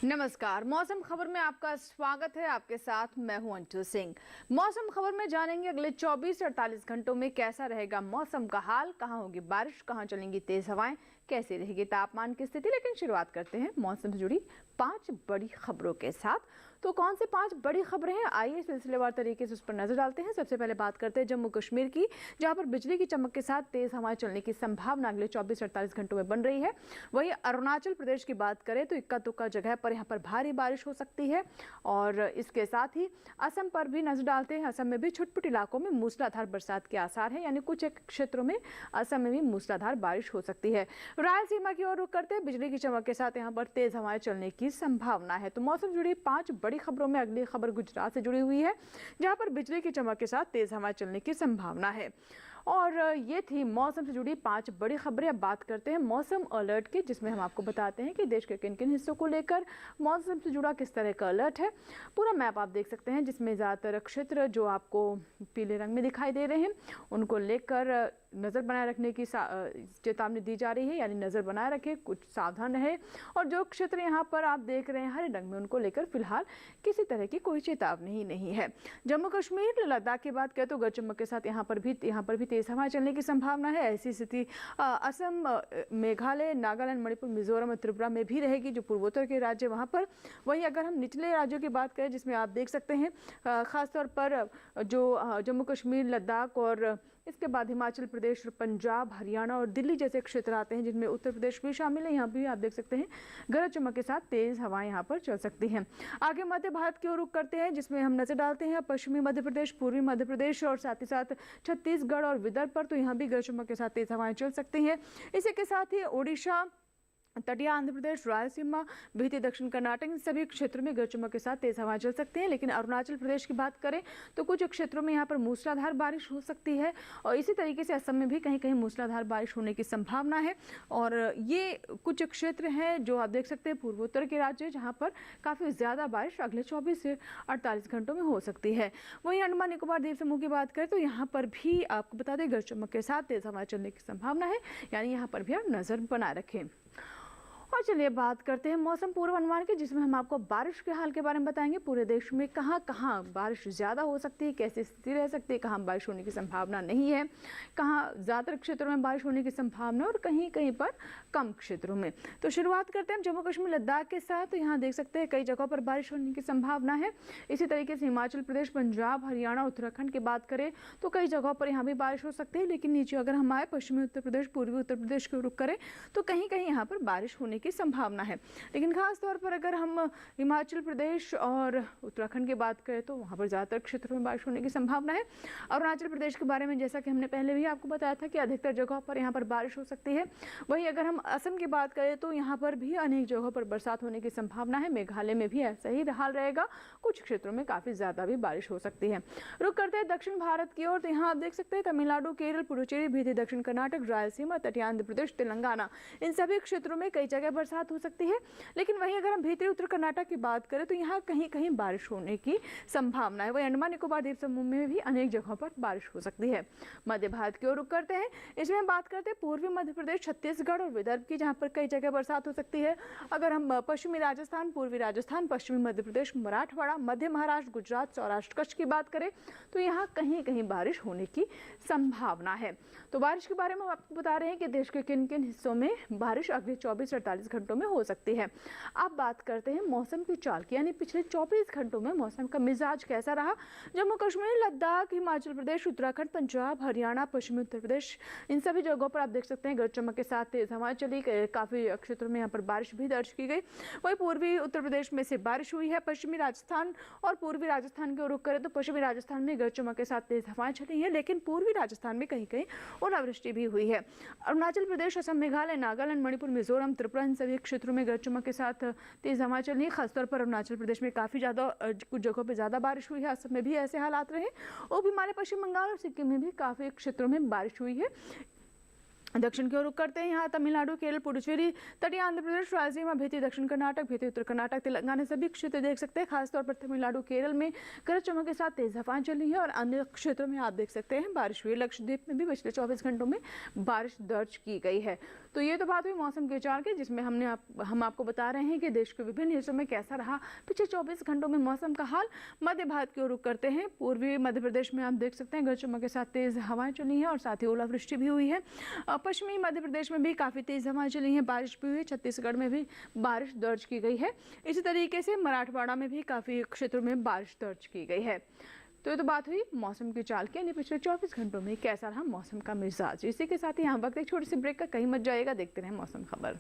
नमस्कार। मौसम खबर में आपका स्वागत है। आपके साथ मैं हूं अंशु सिंह। मौसम खबर में जानेंगे अगले 24 से 48 घंटों में कैसा रहेगा मौसम का हाल, कहां होगी बारिश, कहां चलेंगी तेज हवाएं, कैसी रहेगी तापमान की स्थिति। लेकिन शुरुआत करते हैं मौसम से जुड़ी 5 बड़ी खबरों के साथ। तो कौन से 5 बड़ी खबरें हैं, आइए सिलसिलेवार तरीके से उस पर नजर डालते हैं। सबसे पहले बात करते हैं जम्मू कश्मीर की, जहां पर बिजली की चमक के साथ तेज हवाएं चलने की संभावना अगले 24 से 48 घंटों में बन रही है। वहीं अरुणाचल प्रदेश की बात करें तो इक्का दुक्का जगह पर यहाँ पर भारी बारिश हो सकती है। और इसके साथ ही असम पर भी नजर डालते हैं। असम में भी छुटपुट इलाकों में मूसलाधार बरसात के आसार हैं, यानी कुछ एक क्षेत्रों में असम में भी मूसलाधार बारिश हो सकती है। रायलसीमा की ओर रुख करते हैं, बिजली की चमक के साथ यहाँ पर तेज हवाएं चलने की संभावना है। तो मौसम से जुड़ी 5 बड़ी खबरों में अगली खबर गुजरात से जुड़ी हुई है, जहां पर बिजली की चमक के साथ तेज हवाएं चलने की संभावना है। और ये थी मौसम से जुड़ी 5 बड़ी खबरें। अब बात करते हैं मौसम अलर्ट की, जिसमें हम आपको बताते हैं कि देश के किन किन हिस्सों को लेकर मौसम से जुड़ा किस तरह का अलर्ट है। पूरा मैप आप देख सकते हैं, जिसमें ज़्यादातर क्षेत्र जो आपको पीले रंग में दिखाई दे रहे हैं उनको लेकर नज़र बनाए रखने की चेतावनी दी जा रही है, यानी नज़र बनाए रखें, कुछ सावधान रहे। और जो क्षेत्र यहाँ पर आप देख रहे हैं हरे रंग में, उनको लेकर फिलहाल किसी तरह की कोई चेतावनी ही नहीं है। जम्मू कश्मीर लद्दाख की बात करें तो गरज चमक के साथ यहाँ पर भी तेज हवाएं चलने की संभावना है। ऐसी स्थिति असम, मेघालय, नागालैंड, मणिपुर, मिजोरम और त्रिपुरा में भी रहेगी, जो पूर्वोत्तर के राज्य वहाँ पर। वहीं अगर हम निचले राज्यों की बात करें, जिसमें आप देख सकते हैं खासतौर पर जो जम्मू कश्मीर, लद्दाख और इसके बाद हिमाचल प्रदेश, पंजाब, हरियाणा और दिल्ली जैसे क्षेत्र आते हैं, जिनमें उत्तर प्रदेश भी शामिल है। यहाँ भी आप देख सकते हैं गरज चमक के साथ तेज हवाएं यहाँ पर चल सकती हैं। आगे मध्य भारत की ओर रुख करते हैं, जिसमें हम नजर डालते हैं पश्चिमी मध्य प्रदेश, पूर्वी मध्य प्रदेश और साथ ही साथ छत्तीसगढ़ और विदर्भ पर। तो यहाँ भी गरज चमक के साथ तेज हवाएं चल सकती हैं। इसी के साथ ही ओडिशा, तटीय आंध्र प्रदेश, रायलसीमा, बीते दक्षिण कर्नाटक, इन सभी क्षेत्रों में गरज चमक के साथ तेज हवाएं चल सकती हैं। लेकिन अरुणाचल प्रदेश की बात करें तो कुछ क्षेत्रों में यहाँ पर मूसलाधार बारिश हो सकती है। और इसी तरीके से असम में भी कहीं कहीं मूसलाधार बारिश होने की संभावना है। और ये कुछ क्षेत्र हैं जो आप देख सकते हैं पूर्वोत्तर के राज्य, जहाँ पर काफ़ी ज़्यादा बारिश अगले 24 से 48 घंटों में हो सकती है। वहीं अंडमान निकोबार द्वीप समूह की बात करें तो यहाँ पर भी आपको बता दें गरज चमक के साथ तेज हवाएं चलने की संभावना है, यानी यहाँ पर भी आप नज़र बनाए रखें। और चलिए बात करते हैं मौसम पूर्वानुमान की, जिसमें हम आपको बारिश के हाल के बारे में बताएंगे। पूरे देश में कहाँ कहाँ बारिश ज़्यादा हो सकती है, कैसी स्थिति रह सकती है, कहाँ बारिश होने की संभावना नहीं है, कहाँ ज़्यादातर क्षेत्रों में बारिश होने की संभावना और कहीं कहीं पर कम क्षेत्रों में। तो शुरुआत करते हैं जम्मू कश्मीर, लद्दाख के साथ। तो यहाँ देख सकते हैं कई जगहों पर बारिश होने की संभावना है। इसी तरीके से हिमाचल प्रदेश, पंजाब, हरियाणा, उत्तराखंड की बात करें तो कई जगहों पर यहाँ भी बारिश हो सकती है। लेकिन नीचे अगर हम आए पश्चिमी उत्तर प्रदेश, पूर्वी उत्तर प्रदेश की रुख करें तो कहीं कहीं यहाँ पर बारिश होने की संभावना है। लेकिन खास तौर पर अगर हम हिमाचल प्रदेश और उत्तराखंड की बात करें तो वहां पर ज्यादातर क्षेत्रों में बारिश होने की संभावना है। अरुणाचल प्रदेश के बारे में जैसा कि हमने पहले भी आपको बताया था कि अधिकतर जगहों पर यहाँ पर बारिश हो सकती है। वहीं अगर हम असम की बात करें तो यहाँ पर भी अनेक जगहों पर बरसात होने की संभावना है। मेघालय में भी ऐसा ही हाल रहेगा, कुछ क्षेत्रों में काफी ज्यादा भी बारिश हो सकती है। रुक करते हैं दक्षिण भारत की ओर। तो यहाँ आप देख सकते हैं तमिलनाडु, केरल, पुडुचेरी, बीते दक्षिण कर्नाटक, रायलसीमा, तटीय आंध्र प्रदेश, तेलंगाना, इन सभी क्षेत्रों में कई जगह बरसात हो सकती है। लेकिन वहीं अगर हम भीतरी उत्तर कर्नाटक की बात करें तो यहाँ कहीं कहीं बारिश होने की संभावना है। वहीं अंडमान निकोबार द्वीप समूह में भी अनेक जगहों पर बारिश हो सकती है। मध्य भारत की ओर रुख करते हैं, इसमें बात करते हैं पूर्वी मध्य प्रदेश, छत्तीसगढ़ और विदर्भ की, जहाँ पर कई जगह बरसात हो सकती है। अगर हम पश्चिमी राजस्थान, पूर्वी राजस्थान, पश्चिमी मध्य प्रदेश, मराठवाड़ा, मध्य महाराष्ट्र, गुजरात, सौराष्ट्र, कच्छ की बात करें तो यहाँ कहीं कहीं बारिश होने की संभावना है। तो बारिश के बारे में हम आपको बता रहे हैं कि देश के किन किन हिस्सों में बारिश अगले 24 से 48 घंटों में हो सकती है। अब बात करते हैं मौसम की चाल की, यानी पिछले 24 घंटों में मौसम का मिजाज कैसा रहा। जम्मू कश्मीर, लद्दाख, हिमाचल प्रदेश, उत्तराखंड, पंजाब, हरियाणा, पश्चिमी उत्तर प्रदेश, इन सभी जगहों पर आप देख सकते हैं गरज चमक के साथ तेज हवाएं चली। काफी क्षेत्रों में यहाँ पर बारिश भी दर्ज की गई। वही पूर्वी उत्तर प्रदेश में से बारिश हुई है। पश्चिमी राजस्थान और पूर्वी राजस्थान के रुख करें तो पश्चिमी राजस्थान में गरज चमक के साथ तेज हवाएं चली हैं, लेकिन पूर्वी राजस्थान में कहीं कहीं ओलावृष्टि भी हुई है। अरुणाचल प्रदेश, असम, मेघालय, नागालैंड, मणिपुर, मिजोरम, त्रिपुरा, इन सभी क्षेत्रों में गरज चमक के साथ तेज हवा चली है। खासतौर पर अरुणाचल प्रदेश में काफी ज्यादा कुछ जगहों पे ज्यादा बारिश हुई है। असम में भी ऐसे हालात रहे और हिमालय, पश्चिम बंगाल और सिक्किम में भी काफी क्षेत्रों में बारिश हुई है। दक्षिण की ओर रुख करते हैं। यहाँ तमिलनाडु, केरल, पुडुचेरी, तटीय आंध्र प्रदेश, रायलसीमा, भेती दक्षिण कर्नाटक, भेती उत्तर कर्नाटक, तेलंगाना सभी क्षेत्र देख सकते हैं। खासतौर पर तमिलनाडु, केरल में गरज चमक के साथ तेज हवाएं चली हैं और अन्य क्षेत्रों में आप देख सकते हैं बारिश हुई। लक्षद्वीप में भी पिछले 24 घंटों में बारिश दर्ज की गई है। तो ये तो बात हुई मौसम के विचार की, जिसमें हम आपको बता रहे हैं कि देश के विभिन्न हिस्सों में कैसा रहा पिछले 24 घंटों में मौसम का हाल। मध्य भारत की ओर रुख करते हैं। पूर्वी मध्य प्रदेश में आप देख सकते हैं गरज चमक के साथ तेज हवाएं चली हैं और साथ ही ओलावृष्टि भी हुई है। पश्चिमी मध्य प्रदेश में भी काफ़ी तेज हवाएं चली हैं, बारिश भी हुई है। छत्तीसगढ़ में भी बारिश दर्ज की गई है। इसी तरीके से मराठवाड़ा में भी काफ़ी क्षेत्रों में बारिश दर्ज की गई है। तो ये तो बात हुई मौसम की चाल की, यानी पिछले 24 घंटों में कैसा रहा मौसम का मिजाज। इसी के साथ ही यहाँ वक्त एक छोटी सी ब्रेक का, कहीं मत जाएगा, देखते रहें मौसम खबर।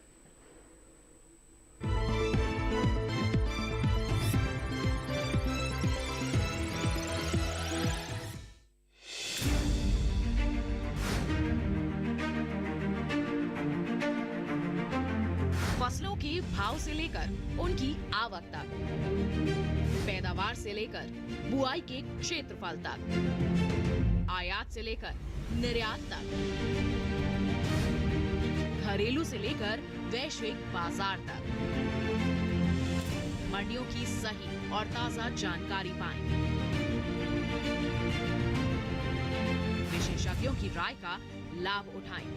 फसलों के भाव से लेकर उनकी आवक तक, पैदावार से लेकर बुआई के क्षेत्रफल तक, आयात से लेकर निर्यात तक, घरेलू से लेकर वैश्विक बाजार तक, मंडियों की सही और ताजा जानकारी पाएं। विशेषज्ञों की राय का लाभ उठाएं।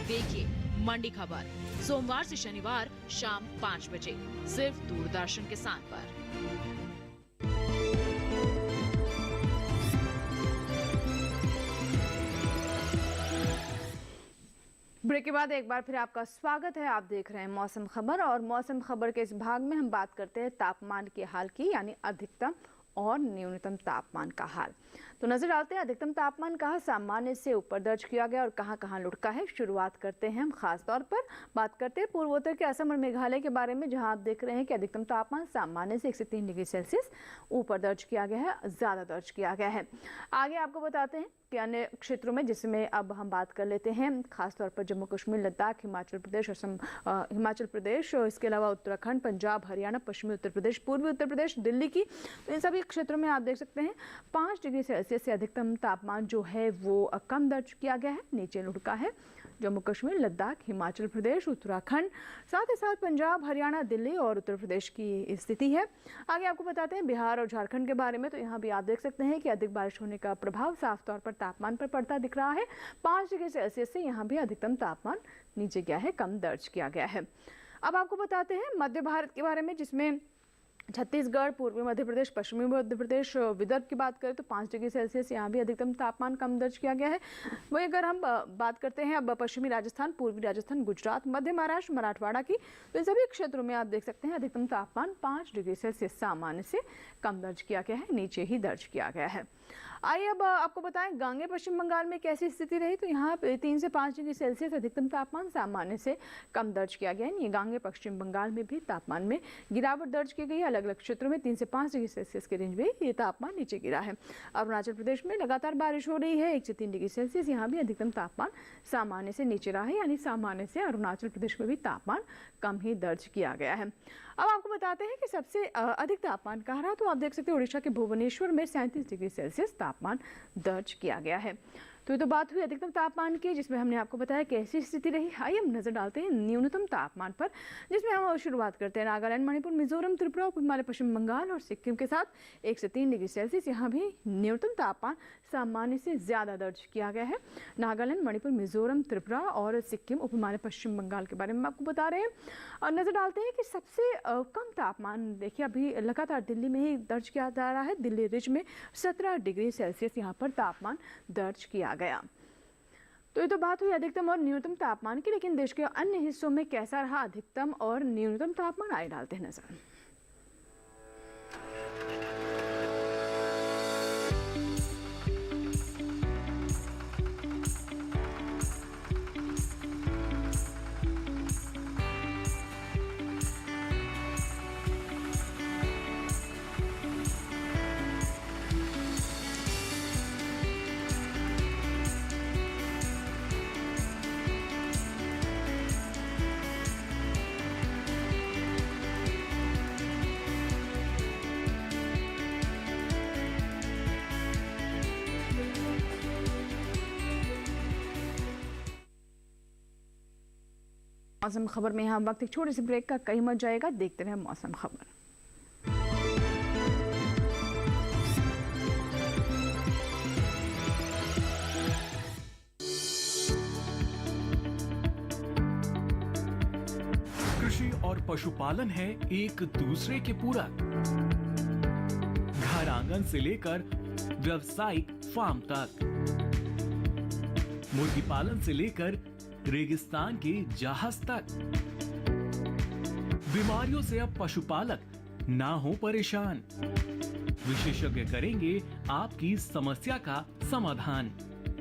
देखिए मंडी खबर सोमवार से शनिवार शाम 5 बजे सिर्फ दूरदर्शन किसान पर। ब्रेक के बाद एक बार फिर आपका स्वागत है। आप देख रहे हैं मौसम खबर और मौसम खबर के इस भाग में हम बात करते हैं तापमान के हाल की, यानी अधिकतम और न्यूनतम तापमान का हाल। तो नजर डालते हैं अधिकतम तापमान कहाँ सामान्य से ऊपर दर्ज किया गया और कहाँ लुढ़का है। शुरुआत करते हैं हम खास तौर पर बात करते हैं पूर्वोत्तर के असम और मेघालय के बारे में, जहां आप देख रहे हैं कि अधिकतम तापमान सामान्य से 1 से 3 डिग्री सेल्सियस ऊपर दर्ज किया गया है, ज्यादा दर्ज किया गया है। आगे आपको बताते हैं कि अन्य क्षेत्रों में, जिसमें अब हम बात कर लेते हैं खासतौर पर जम्मू कश्मीर, लद्दाख, हिमाचल प्रदेश, असम, हिमाचल प्रदेश और इसके अलावा उत्तराखंड, पंजाब, हरियाणा, पश्चिमी उत्तर प्रदेश, पूर्वी उत्तर प्रदेश, दिल्ली की, तो इन सभी क्षेत्रों में आप देख सकते हैं 5 डिग्री सेल्सियस से अधिकतम तापमान जो है वो कम दर्ज किया गया है, नीचे लुढ़का है। जम्मू कश्मीर, लद्दाख, हिमाचल प्रदेश, उत्तराखंड, साथ ही साथ पंजाब, हरियाणा, दिल्ली और उत्तर प्रदेश की स्थिति है। आगे आपको बताते हैं बिहार और झारखंड के बारे में, तो यहाँ भी आप देख सकते हैं कि अधिक बारिश होने का प्रभाव साफ तौर पर तापमान पर पड़ता दिख रहा है। 5 डिग्री सेल्सियस से यहाँ भी अधिकतम तापमान नीचे गया है, कम दर्ज किया गया है। अब आपको बताते हैं मध्य भारत के बारे में, जिसमें छत्तीसगढ़, पूर्वी मध्य प्रदेश, पश्चिमी मध्य प्रदेश, विदर्भ की बात करें तो 5 डिग्री सेल्सियस यहाँ भी अधिकतम तापमान कम दर्ज किया गया है। वही अगर हम बात करते हैं अब पश्चिमी राजस्थान, पूर्वी राजस्थान, गुजरात, मध्य महाराष्ट्र, मराठवाड़ा की, तो इन सभी क्षेत्रों में आप देख सकते हैं अधिकतम तापमान 5 डिग्री सेल्सियस सामान्य से कम दर्ज किया गया है, नीचे ही दर्ज किया गया है। आइए अब आपको बताएं गांगे पश्चिम बंगाल में कैसी स्थिति रही, तो यहाँ 3 से 5 डिग्री सेल्सियस अधिकतम तापमान सामान्य से कम दर्ज किया गया है। ये गांगे पश्चिम बंगाल में भी तापमान में गिरावट दर्ज की गई है। अलग अलग क्षेत्रों में 3 से 5 डिग्री सेल्सियस के रेंज में ये तापमान नीचे गिरा है। अरुणाचल प्रदेश में लगातार बारिश हो रही है, 1 से 3 डिग्री सेल्सियस यहाँ भी अधिकतम तापमान सामान्य से नीचे रहा है, यानी सामान्य से अरुणाचल प्रदेश में भी तापमान कम ही दर्ज किया गया है। अब आपको बताते हैं कि सबसे अधिक तापमान कहाँ रहा, तो आप देख सकते हैं उड़ीसा के भुवनेश्वर में 37 डिग्री सेल्सियस तापमान दर्ज किया गया है। तो ये तो बात हुई अधिकतम तापमान की, जिसमें हमने आपको बताया कैसी स्थिति रही। आइए हम नजर डालते हैं न्यूनतम तापमान पर, जिसमें हम शुरुआत करते हैं नागालैंड, मणिपुर, मिजोरम, त्रिपुरा, उप हिमालय, पश्चिम बंगाल और सिक्किम के साथ 1 से 3 डिग्री सेल्सियस यहाँ भी न्यूनतम तापमान सामान्य से ज्यादा दर्ज किया गया है। नागालैंड, मणिपुर, मिजोरम, त्रिपुरा और सिक्किम, उप हिमालय, पश्चिम बंगाल के बारे में आपको बता रहे हैं। और नजर डालते हैं कि सबसे कम तापमान देखिए अभी लगातार दिल्ली में ही दर्ज किया जा रहा है। दिल्ली रिज में 17 डिग्री सेल्सियस यहाँ पर तापमान दर्ज किया गया। तो ये तो बात हुई अधिकतम और न्यूनतम तापमान की, लेकिन देश के अन्य हिस्सों में कैसा रहा अधिकतम और न्यूनतम तापमान, आइए डालते हैं नजर। मौसम खबर में यहाँ वक्त एक छोटे से ब्रेक का, कहीं मत जाएगा, देखते रहे मौसम खबर। कृषि और पशुपालन है एक दूसरे के पूरक। घर आंगन से लेकर व्यावसायिक फार्म तक, मुर्गी पालन से लेकर रेगिस्तान के जहाज तक। बीमारियों से अब पशुपालक ना हो परेशान। विशेषज्ञ करेंगे आपकी समस्या का समाधान।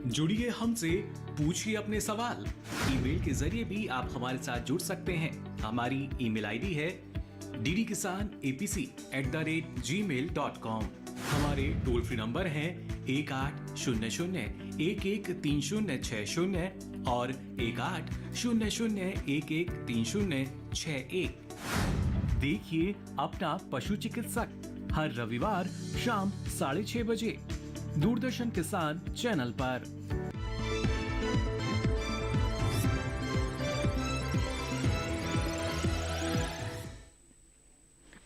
जुड़िए हमसे, पूछिए अपने सवाल। ईमेल के जरिए भी आप हमारे साथ जुड़ सकते हैं। हमारी ईमेल आईडी है ddkisanapc@gmail.com। हमारे टोल फ्री नंबर हैं 1800-113060 और 1800-113061। देखिए अपना पशु चिकित्सक हर रविवार शाम 6:30 बजे दूरदर्शन किसान चैनल पर।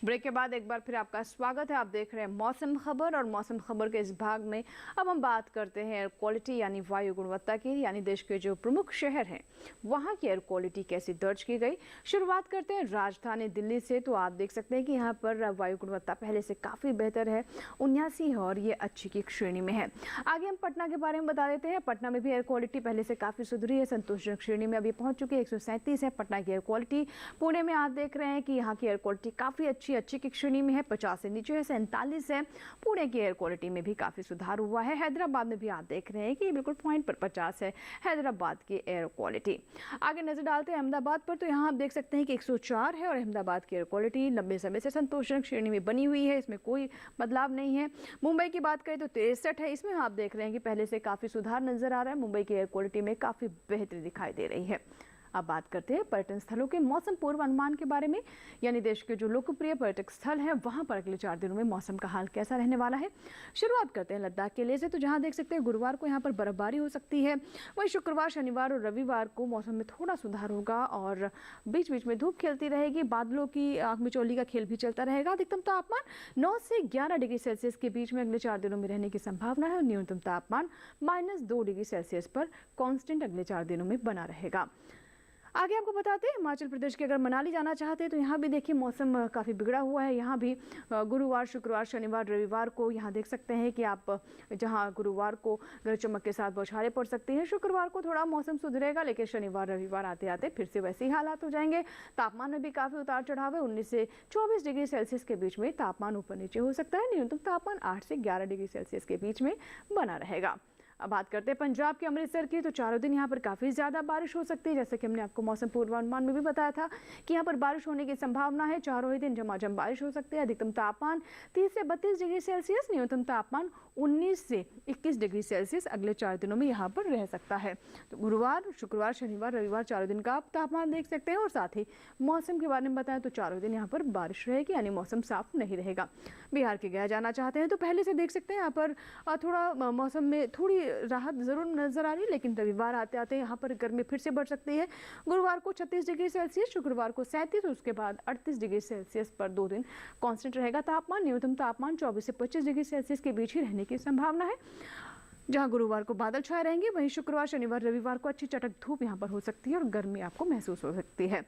ब्रेक के बाद एक बार फिर आपका स्वागत है। आप देख रहे हैं मौसम खबर, और मौसम खबर के इस भाग में अब हम बात करते हैं एयर क्वालिटी यानी वायु गुणवत्ता की, यानी देश के जो प्रमुख शहर हैं वहां की एयर क्वालिटी कैसी दर्ज की गई। शुरुआत करते हैं राजधानी दिल्ली से। तो आप देख सकते हैं कि यहाँ पर वायु गुणवत्ता पहले से काफ़ी बेहतर है, 79 है, और ये अच्छी की श्रेणी में है। आगे हम पटना के बारे में बता देते हैं। पटना में भी एयर क्वालिटी पहले से काफ़ी सुधरी है, संतोषजनक श्रेणी में अभी पहुँच चुकी है, 137 है पटना की एयर क्वालिटी। पुणे में आप देख रहे हैं कि यहाँ की एयर क्वालिटी काफ़ी अच्छी की श्रेणी में है, 50 से नीचे है, 47 है। पुणे की एयर क्वालिटी में भी काफी सुधार हुआ है। हैदराबाद में भी आप देख रहे हैं कि बिल्कुल पॉइंट पर 50 है हैदराबाद की एयर क्वालिटी। आगे नजर डालते हैं अहमदाबाद पर। तो यहाँ आप देख सकते हैं कि 104 है, और अहमदाबाद की एयर क्वालिटी लंबे समय से संतोषजनक श्रेणी में बनी हुई है, इसमें कोई बदलाव नहीं है। मुंबई की बात करें तो 63 है, इसमें आप देख रहे हैं कि पहले से काफी सुधार नजर आ रहा है, मुंबई की एयर क्वालिटी में काफी बेहतरी दिखाई दे रही है। अब बात करते हैं पर्यटन स्थलों के मौसम पूर्वानुमान के बारे में, यानी देश के जो लोकप्रिय पर्यटक स्थल हैं वहां पर अगले 4 दिनों में मौसम का हाल कैसा रहने वाला है। शुरुआत करते हैं लद्दाख किले से। तो जहां देख सकते हैं गुरुवार को यहां पर बर्फबारी हो सकती है, वहीं शुक्रवार, शनिवार और रविवार को मौसम में थोड़ा सुधार होगा और बीच बीच में धूप खिलती रहेगी, बादलों की आंख मिचौली का खेल भी चलता रहेगा। अधिकतम तापमान 9 से 11 डिग्री सेल्सियस के बीच में अगले 4 दिनों में रहने की संभावना है, और न्यूनतम तापमान -2 डिग्री सेल्सियस पर कांस्टेंट अगले 4 दिनों में बना रहेगा। आगे आपको बताते हैं हिमाचल प्रदेश के अगर मनाली जाना चाहते हैं तो यहाँ भी देखिए मौसम काफ़ी बिगड़ा हुआ है। यहाँ भी गुरुवार, शुक्रवार, शनिवार, रविवार को यहाँ देख सकते हैं कि आप जहाँ गुरुवार को गरज चमक के साथ बौछारें पड़ सकती हैं, शुक्रवार को थोड़ा मौसम सुधरेगा, लेकिन शनिवार, रविवार आते आते फिर से वैसे ही हालात हो जाएंगे। तापमान में भी काफ़ी उतार चढ़ाव है, 19 से 24 डिग्री सेल्सियस के बीच में तापमान ऊपर नीचे हो सकता है, न्यूनतम तापमान 8 से 11 डिग्री सेल्सियस के बीच में बना रहेगा। अब बात करते हैं पंजाब के अमृतसर की। तो चारों दिन यहाँ पर काफ़ी ज़्यादा बारिश हो सकती है, जैसे कि हमने आपको मौसम पूर्वानुमान में भी बताया था कि यहाँ पर बारिश होने की संभावना है। चारों ही दिन झमाझम बारिश हो सकती है। अधिकतम तापमान 30 से 32 डिग्री सेल्सियस, न्यूनतम तापमान 19 से 21 डिग्री सेल्सियस अगले 4 दिनों में यहाँ पर रह सकता है। तो गुरुवार, शुक्रवार, शनिवार, रविवार चारों दिन का आप तापमान देख सकते हैं, और साथ ही मौसम के बारे में बताएं तो चारों दिन यहाँ पर बारिश रहेगी, यानी मौसम साफ नहीं रहेगा। बिहार के गया जाना चाहते हैं तो पहले से देख सकते हैं यहाँ पर थोड़ा मौसम में थोड़ी राहत जरूर नजर आ रही है, लेकिन रविवार आते आते यहाँ पर गर्मी फिर से बढ़ सकती है। गुरुवार को 36 डिग्री सेल्सियस, शुक्रवार को 37, उसके बाद 38 डिग्री सेल्सियस पर 2 दिन कांस्टेंट रहेगा तापमान। न्यूनतम तापमान 24 से 25 डिग्री सेल्सियस के बीच ही रहने की संभावना है। जहां गुरुवार को बादल छाए रहेंगे, वहीं शुक्रवार, शनिवार, रविवार को अच्छी चटक धूप यहां पर हो सकती है और गर्मी आपको महसूस हो सकती है।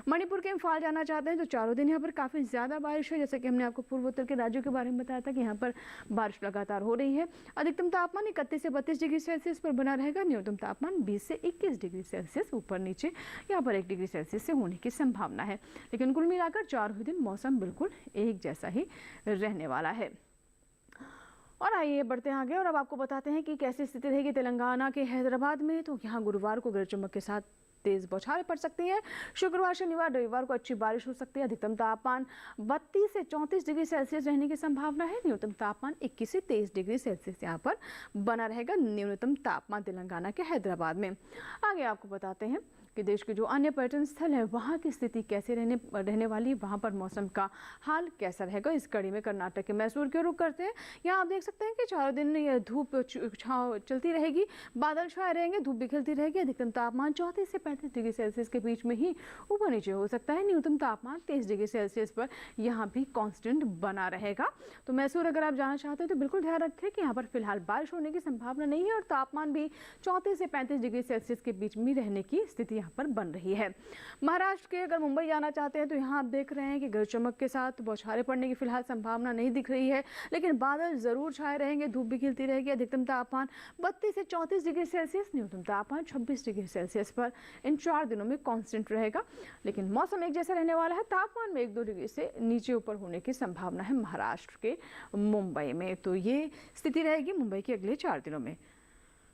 मणिपुर के इम्फाल जाना चाहते हैं तो चारों दिन यहां पर काफ़ी ज़्यादा बारिश है, जैसे कि हमने आपको पूर्वोत्तर के राज्यों के बारे में बताया था कि यहाँ पर बारिश लगातार हो रही है। अधिकतम तापमान 31 से 32 डिग्री सेल्सियस पर बना रहेगा, न्यूनतम तापमान 20 से 21 डिग्री सेल्सियस ऊपर नीचे यहाँ पर 1 डिग्री सेल्सियस से होने की संभावना है। लेकिन कुल मिलाकर चारों दिन मौसम बिल्कुल एक जैसा ही रहने वाला है। और आइए बढ़ते हैं आगे, और अब आपको बताते हैं कि कैसी स्थिति रहेगी तेलंगाना के हैदराबाद में। तो यहाँ गुरुवार को गरज चमक के साथ तेज बौछारें पड़ सकती हैं। शुक्रवार, शनिवार, रविवार को अच्छी बारिश हो सकती है। अधिकतम तापमान 32 से 34 डिग्री सेल्सियस रहने की संभावना है। न्यूनतम तापमान 21 से 23 डिग्री सेल्सियस यहाँ पर बना रहेगा, न्यूनतम तापमान तेलंगाना के हैदराबाद में। आगे आपको बताते हैं कि देश के जो अन्य पर्यटन स्थल है वहाँ की स्थिति कैसे रहने वाली, वहाँ पर मौसम का हाल कैसा रहेगा। इस कड़ी में कर्नाटक के मैसूर की रुख करते हैं। यहाँ आप देख सकते हैं कि चारों दिन ये धूप छाँव चलती रहेगी, बादल छाए रहेंगे, धूप भी खिलती रहेगी। अधिकतम तापमान 34 से 35 डिग्री सेल्सियस के बीच में ही ऊपर नीचे हो सकता है। न्यूनतम तापमान 23 डिग्री सेल्सियस पर यहाँ भी कांस्टेंट बना रहेगा। तो मैसूर अगर आप जाना चाहते हैं तो बिल्कुल ध्यान रखें कि यहाँ पर फिलहाल बारिश होने की संभावना नहीं है और तापमान भी 34 से 35 डिग्री सेल्सियस के बीच में रहने की स्थिति यहाँ पर बन रही है। महाराष्ट्र के अगर मुंबई जाना चाहते हैं तो यहाँ आप देख रहे हैं कि गरज चमक के साथ बौछारें पड़ने की फिलहाल संभावना नहीं दिख रही है, लेकिन बादल जरूर छाए रहेंगे, धूप भी खिलती रहेगी। अधिकतम तापमान 32 से 34 डिग्री सेल्सियस, न्यूनतम तापमान 26 डिग्री सेल्सियस पर इन 4 दिनों में कांस्टेंट रहेगा। लेकिन मौसम एक जैसा रहने वाला है। तापमान में 1-2 डिग्री से नीचे ऊपर होने की संभावना है महाराष्ट्र के मुंबई में। तो ये स्थिति रहेगी मुंबई के अगले 4 दिनों में।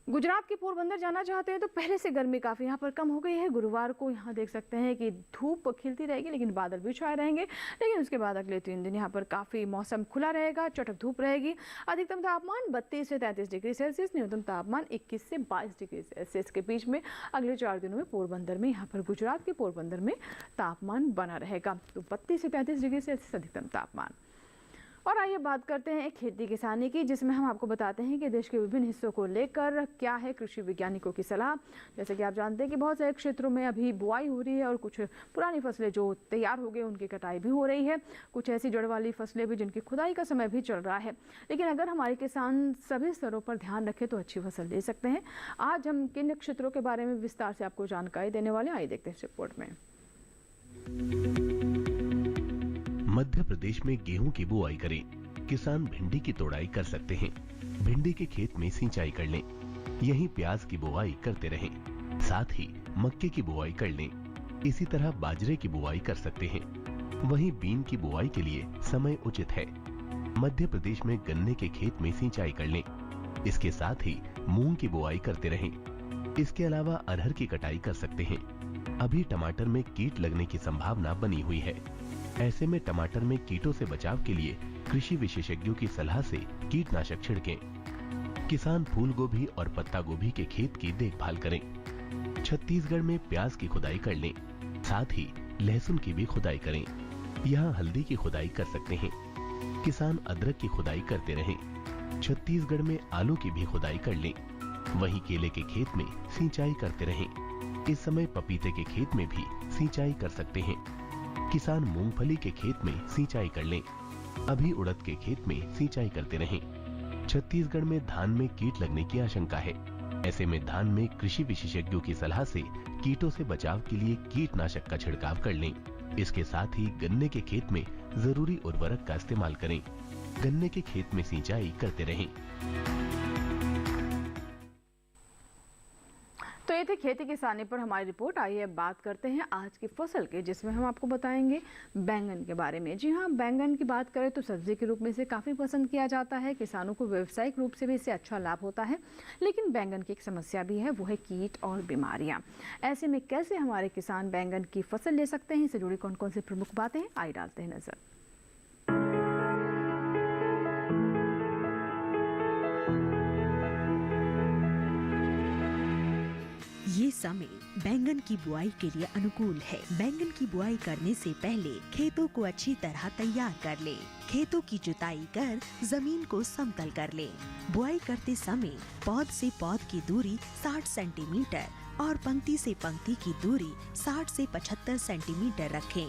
गुजरात के पोरबंदर जाना चाहते हैं तो पहले से गर्मी काफ़ी यहाँ पर कम हो गई है। गुरुवार को यहाँ देख सकते हैं कि धूप खिलती रहेगी, लेकिन बादल भी छाए रहेंगे। लेकिन उसके बाद अगले 3 दिन यहाँ पर काफ़ी मौसम खुला रहेगा, चटक धूप रहेगी। अधिकतम तापमान 32 से 33 डिग्री सेल्सियस, न्यूनतम तापमान 21 से 22 डिग्री सेल्सियस के बीच में अगले 4 दिनों में पोरबंदर में, यहाँ पर गुजरात के पोरबंदर में तापमान बना रहेगा। तो 32 से 35 डिग्री सेल्सियस अधिकतम तापमान। और आइए बात करते हैं खेती किसानी की, जिसमें हम आपको बताते हैं कि देश के विभिन्न हिस्सों को लेकर क्या है कृषि वैज्ञानिकों की सलाह। जैसे कि आप जानते हैं कि बहुत सारे क्षेत्रों में अभी बुआई हो रही है और कुछ पुरानी फसलें जो तैयार हो गई उनकी कटाई भी हो रही है। कुछ ऐसी जड़ वाली फसलें भी जिनकी खुदाई का समय भी चल रहा है। लेकिन अगर हमारे किसान सभी स्तरों पर ध्यान रखें तो अच्छी फसल ले सकते हैं। आज हम किन क्षेत्रों के बारे में विस्तार से आपको जानकारी देने वाले, आइए देखते हैं इस रिपोर्ट में। मध्य प्रदेश में गेहूं की बुआई करें। किसान भिंडी की तोड़ाई कर सकते हैं। भिंडी के खेत में सिंचाई कर लें। यहीं प्याज की बुआई करते रहें। साथ ही मक्के की बुआई कर लें। इसी तरह बाजरे की बुआई कर सकते हैं। वहीं बीन की बुआई के लिए समय उचित है। मध्य प्रदेश में गन्ने के खेत में सिंचाई कर लें। इसके साथ ही मूंग की बुआई करते रहें। इसके अलावा अरहर की कटाई कर सकते हैं। अभी टमाटर में कीट लगने की संभावना बनी हुई है। ऐसे में टमाटर में कीटों से बचाव के लिए कृषि विशेषज्ञों की सलाह से कीटनाशक छिड़कें। किसान फूल गोभी और पत्ता गोभी के खेत की देखभाल करें। छत्तीसगढ़ में प्याज की खुदाई कर लें। साथ ही लहसुन की भी खुदाई करें। यहाँ हल्दी की खुदाई कर सकते हैं। किसान अदरक की खुदाई करते रहें। छत्तीसगढ़ में आलू की भी खुदाई कर लें। वहीं केले के खेत में सिंचाई करते रहें। इस समय पपीते के खेत में भी सिंचाई कर सकते हैं। किसान मूंगफली के खेत में सिंचाई कर लें। अभी उड़द के खेत में सिंचाई करते रहें। छत्तीसगढ़ में धान में कीट लगने की आशंका है। ऐसे में धान में कृषि विशेषज्ञों की सलाह से कीटों से बचाव के लिए कीटनाशक का छिड़काव कर लें। इसके साथ ही गन्ने के खेत में जरूरी उर्वरक का इस्तेमाल करें। गन्ने के खेत में सिंचाई करते रहें। तो ये थे खेती किसानी पर हमारी रिपोर्ट। आइए अब बात करते हैं आज की फसल के, जिसमें हम आपको बताएंगे बैंगन के बारे में। जी हाँ, बैंगन की बात करें तो सब्जी के रूप में इसे काफ़ी पसंद किया जाता है। किसानों को व्यावसायिक रूप से भी इससे अच्छा लाभ होता है। लेकिन बैंगन की एक समस्या भी है, वो है कीट और बीमारियाँ। ऐसे में कैसे हमारे किसान बैंगन की फसल ले सकते हैं, इससे जुड़ी कौन कौन सी प्रमुख बातें हैं, आइए डालते हैं नजर। ये समय बैंगन की बुआई के लिए अनुकूल है। बैंगन की बुआई करने से पहले खेतों को अच्छी तरह तैयार कर ले। खेतों की जुताई कर जमीन को समतल कर ले। बुआई करते समय पौध से पौध की दूरी 60 सेंटीमीटर और पंक्ति से पंक्ति की दूरी 60 से 75 सेंटीमीटर रखें।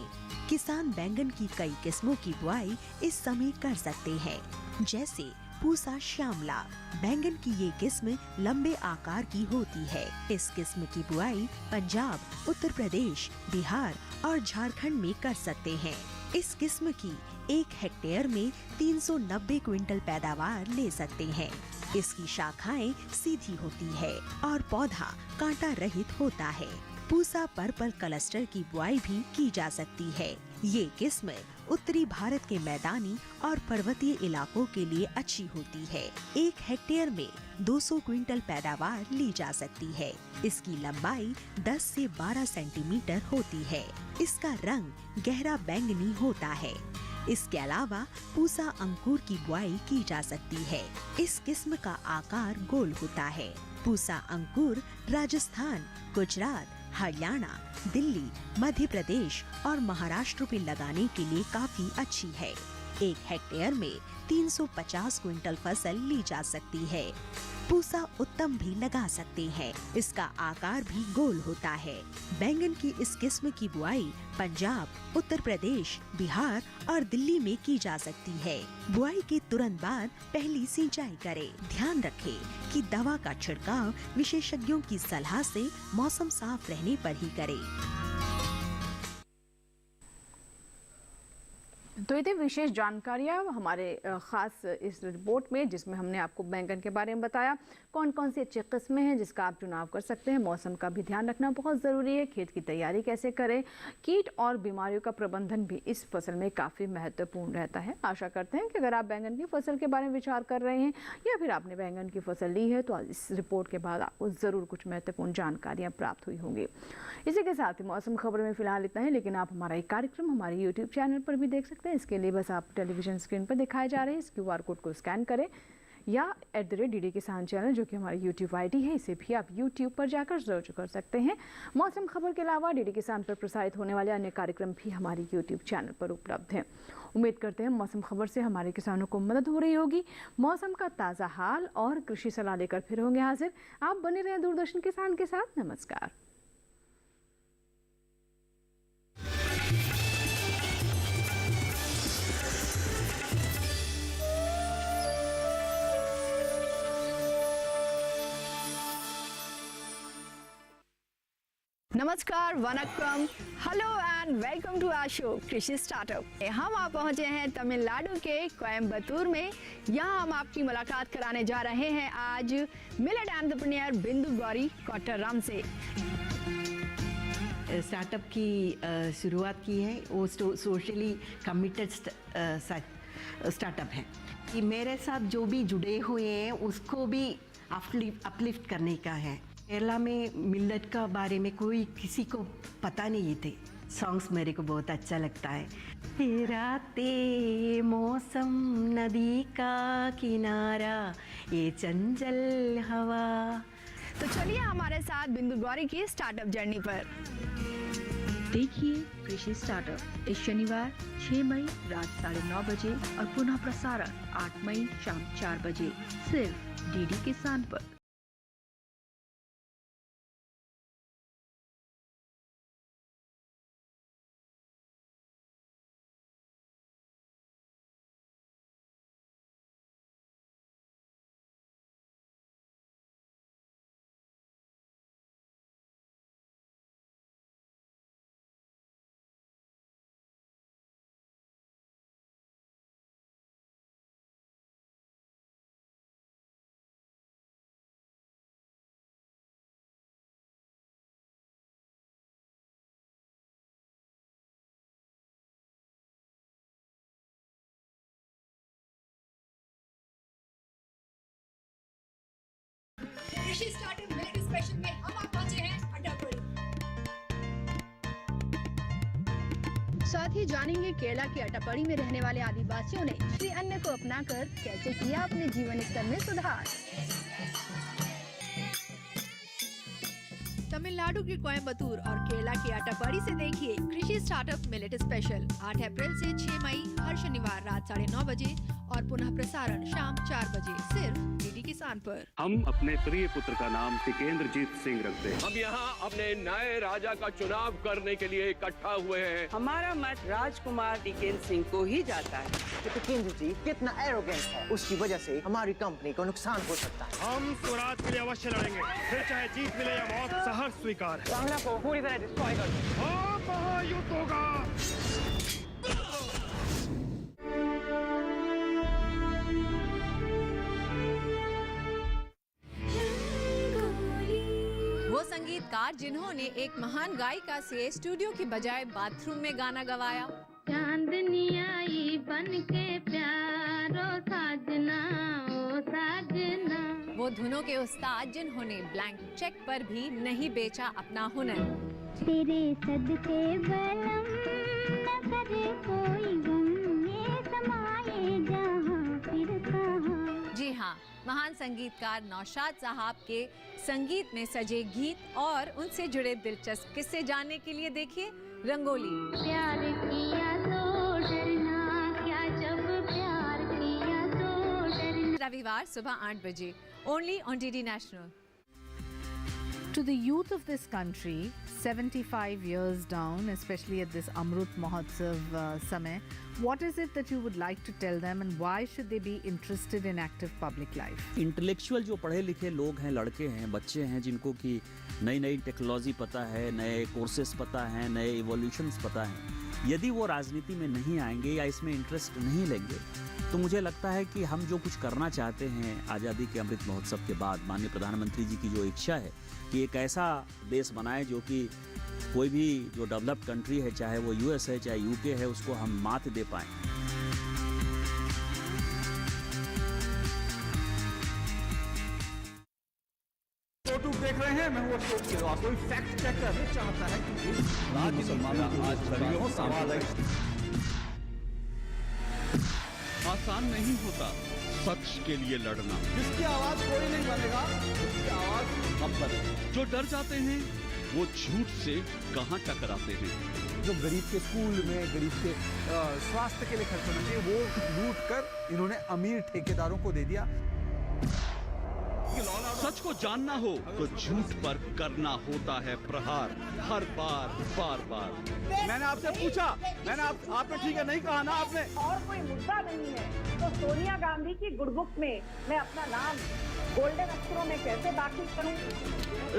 किसान बैंगन की कई किस्मों की बुआई इस समय कर सकते हैं, जैसे पूसा श्यामला। बैंगन की ये किस्म लंबे आकार की होती है। इस किस्म की बुआई पंजाब, उत्तर प्रदेश, बिहार और झारखंड में कर सकते हैं। इस किस्म की 1 हेक्टेयर में 390 क्विंटल पैदावार ले सकते हैं। इसकी शाखाएं सीधी होती है और पौधा कांटा रहित होता है। पूसा पर्पल क्लस्टर की बुआई भी की जा सकती है। ये किस्म उत्तरी भारत के मैदानी और पर्वतीय इलाकों के लिए अच्छी होती है। 1 हेक्टेयर में 200 क्विंटल पैदावार ली जा सकती है। इसकी लंबाई 10 से 12 सेंटीमीटर होती है। इसका रंग गहरा बैंगनी होता है। इसके अलावा पूसा अंकुर की बुआई की जा सकती है। इस किस्म का आकार गोल होता है। पूसा अंकुर राजस्थान, गुजरात, हरियाणा, दिल्ली, मध्य प्रदेश और महाराष्ट्र में लगाने के लिए काफी अच्छी है। 1 हेक्टेयर में 350 क्विंटल फसल ली जा सकती है। पूसा उत्तम भी लगा सकते हैं। इसका आकार भी गोल होता है। बैंगन की इस किस्म की बुआई पंजाब, उत्तर प्रदेश, बिहार और दिल्ली में की जा सकती है। बुआई के तुरंत बाद पहली सिंचाई करें। ध्यान रखें कि दवा का छिड़काव विशेषज्ञों की सलाह से मौसम साफ रहने पर ही करें। तो ये थी विशेष जानकारियाँ हमारे खास इस रिपोर्ट में, जिसमें हमने आपको बैंगन के बारे में बताया, कौन कौन सी अच्छी किस्में हैं जिसका आप चुनाव कर सकते हैं। मौसम का भी ध्यान रखना बहुत ज़रूरी है। खेत की तैयारी कैसे करें, कीट और बीमारियों का प्रबंधन भी इस फसल में काफ़ी महत्वपूर्ण रहता है। आशा करते हैं कि अगर आप बैंगन की फसल के बारे में विचार कर रहे हैं या फिर आपने बैंगन की फसल ली है, तो इस रिपोर्ट के बाद आपको ज़रूर कुछ महत्वपूर्ण जानकारियाँ प्राप्त हुई होंगी। इसी के साथ ही मौसम खबर में फिलहाल इतना ही, लेकिन आप हमारा एक कार्यक्रम हमारे YouTube चैनल पर भी देख सकते हैं। इसके लिए बस आप टेलीविजन स्क्रीन पर दिखाए जा रहे हैं इस QR कोड को स्कैन करें, या @DD किसान चैनल जो कि हमारी YouTube ID है, इसे भी आप YouTube पर जाकर सर्च कर सकते हैं। मौसम खबर के अलावा DD किसान पर प्रसारित होने वाले अन्य कार्यक्रम भी हमारे YouTube चैनल पर उपलब्ध हैं। उम्मीद करते हैं मौसम खबर से हमारे किसानों को मदद हो रही होगी। मौसम का ताज़ा हाल और कृषि सलाह लेकर फिर होंगे हाजिर। आप बने रहें दूरदर्शन किसान के साथ। नमस्कार। नमस्कार, वनक्कम, hello and welcome to our show Krishi startup. हम आप पहुंचे हैं तमिलनाडु के कोयम्बतूर में। यहाँ हम आपकी मुलाकात कराने जा रहे हैं आज मिलेट एंटरप्रेन्योर बिंदु गौरी कोट्टाराम से। स्टार्टअप की शुरुआत की है, वो सोशली कमिटेड स्टार्टअप है कि मेरे साथ जो भी जुड़े हुए हैं उसको भी अपलिफ्ट करने का है। केरला में मिलेट का बारे में कोई किसी को पता नहीं थे। सॉन्ग्स मेरे को बहुत अच्छा लगता है। राते मौसम नदी का किनारा, ये चंचल हवा। तो चलिए हमारे साथ बिंदु गौरी की स्टार्टअप जर्नी पर। देखिए कृषि स्टार्टअप इस शनिवार 6 मई रात 9:30 बजे और पुनः प्रसारण 8 मई शाम 4 बजे सिर्फ DD किसान पर। कृषि स्टार्टअप मिलेट स्पेशल में हम आप पहुंचे हैं अड्डापुर। साथ ही जानेंगे केरला के अट्टापड़ी में रहने वाले आदिवासियों ने श्री अन्न को अपनाकर कैसे किया अपने जीवन स्तर में सुधार। तमिलनाडु के कोयम्बतूर और केरला के अट्टापड़ी से देखिए कृषि स्टार्टअप मिलेट स्पेशल 8 अप्रैल से 6 मई हर शनिवार रात 9:30 बजे और पुनः प्रसारण शाम 4 बजे सिर्फ DD किसान पर। हम अपने प्रिय पुत्र का नाम टिकेंद्रजीत सिंह रखते हैं। हम यहाँ अपने नए राजा का चुनाव करने के लिए इकट्ठा हुए हैं। हमारा मत राजकुमार टिकेंद्र सिंह को ही जाता है। टिकेंद्र जी कितना एरोगेंट है, उसकी वजह से हमारी कंपनी को नुकसान हो सकता है। हम स्वराज के लिए अवश्य लड़ेंगे, फिर चाहे जीत मिले या मौत, सहर्ष स्वीकार है। बांग्ला को पूरी तरह डिस्ट्रॉय कर दो। महायुद्ध होगा। वो संगीतकार जिन्होंने एक महान गायिका से स्टूडियो की बजाय बाथरूम में गाना गवाया। चांदनी आई बनके प्यारो साजना ओ साजना। वो धुनों के उस्ताद जिन्होंने ब्लैंक चेक पर भी नहीं बेचा अपना हुनर। तेरे सदके बलम न करे कोई गम, ये समाए जहां फिर कहां। जी हाँ, महान संगीतकार नौशाद साहब के संगीत में सजे गीत और उनसे जुड़े दिलचस्प किस्से जानने के लिए देखिए रंगोली। प्यार किया तो डरना क्या, जब प्यार किया तो डरना। रविवार सुबह 8 बजे only on DD national. To the youth of this country, 75 years down, especially at this Amrut Mahotsav Samay, what is it that you would like to tell them and why should they be interested in active public life? Intellectual जो पढ़े लिखे लोग हैं, लड़के हैं, बच्चे हैं, जिनको कि नई नई टेक्नोलॉजी पता है, नए कोर्सेज पता है, नए इवोल्यूशंस पता है, यदि वो राजनीति में नहीं आएंगे या इसमें इंटरेस्ट नहीं लेंगे, तो मुझे लगता है कि हम जो कुछ करना चाहते हैं आज़ादी के अमृत महोत्सव के बाद, माननीय प्रधानमंत्री जी की जो इच्छा है कि एक ऐसा देश बनाए जो कि कोई भी जो डेवलप्ड कंट्री है, चाहे वो यूएस है चाहे यूके है, उसको हम मात दे पाएं। यूट्यूब देख रहे हैं, मैं हूं अशोक केरवा। कोई फैक्ट चेक करना चाहता है कि मुसलमानों को आज सदियों सवाल है। आसान नहीं होता सच के लिए लड़ना। जिसकी आवाज कोई नहीं बनेगा, उसकी आवाज हम बनेगा। जो डर जाते हैं वो झूठ से कहां टकराते हैं। जो गरीब के स्कूल में, गरीब के स्वास्थ्य के लिए खर्च होना चाहिए, वो लूट कर इन्होंने अमीर ठेकेदारों को दे दिया। सच को जानना हो तो झूठ पर करना होता है प्रहार, हर बार बार बार। मैंने आपसे पूछा, आपने ठीक है नहीं कहा ना आपने। और कोई मुद्दा नहीं है तो सोनिया गांधी की गुडबुक में मैं अपना नाम गोल्डन अक्षरों में कैसे दाखिल करूं?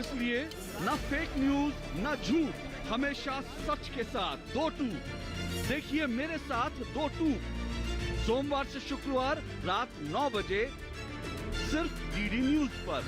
इसलिए न फेक न्यूज न झूठ, हमेशा सच के साथ 2-2। देखिए मेरे साथ 2-2 सोमवार से शुक्रवार रात 9 बजे सिर्फ डीडी न्यूज पर।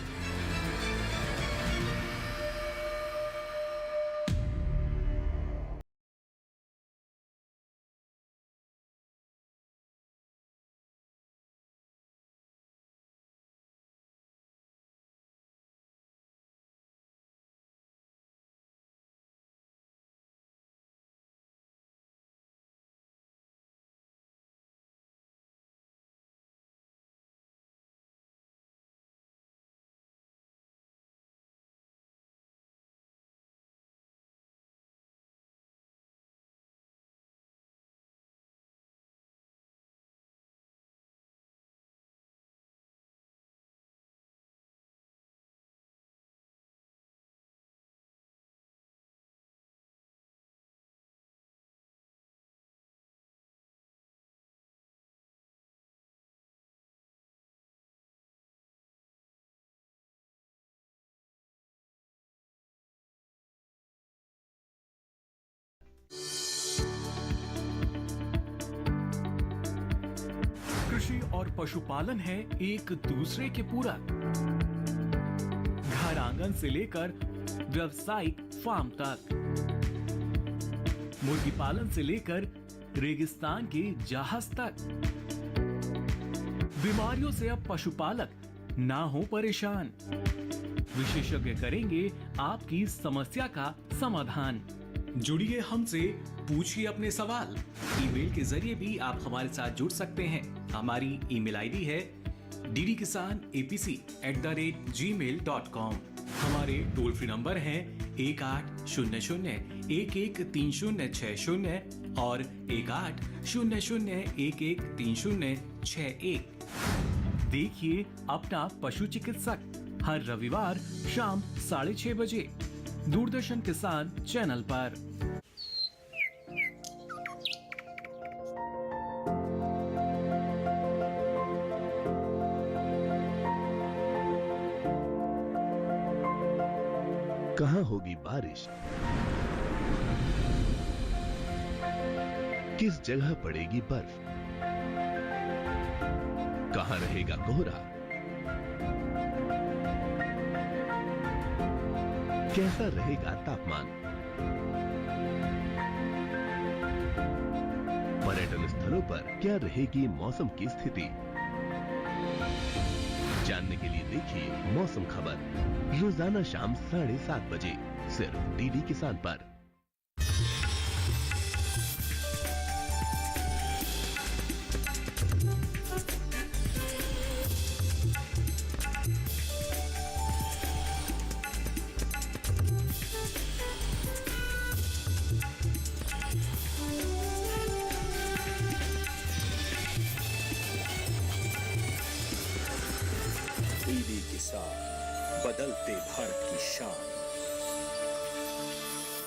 कृषि और पशुपालन है एक दूसरे के पूरक। घर आंगन से लेकर व्यावसायिक फार्म तक, मुर्गी पालन से लेकर रेगिस्तान के जहाज तक। बीमारियों से अब पशुपालक ना हो परेशान। विशेषज्ञ करेंगे आपकी समस्या का समाधान। जुड़िए हमसे, पूछिए अपने सवाल। ईमेल के जरिए भी आप हमारे साथ जुड़ सकते हैं। हमारी ईमेल आईडी है ddkisanapc@gmail.com। हमारे टोल फ्री नंबर हैं 1800-113060 और 1800-113061। देखिए अपना पशु चिकित्सक हर रविवार शाम 6:30 बजे दूरदर्शन किसान चैनल पर। कहाँ होगी बारिश, किस जगह पड़ेगी बर्फ, कहाँ रहेगा कोहरा, कैसा रहेगा तापमान। पर्यटन स्थलों पर क्या रहेगी मौसम की स्थिति। जानने के लिए देखिए मौसम खबर रोजाना शाम 7:30 बजे सिर्फ डीडी किसान पर। के साथ बदलते भारत की शान।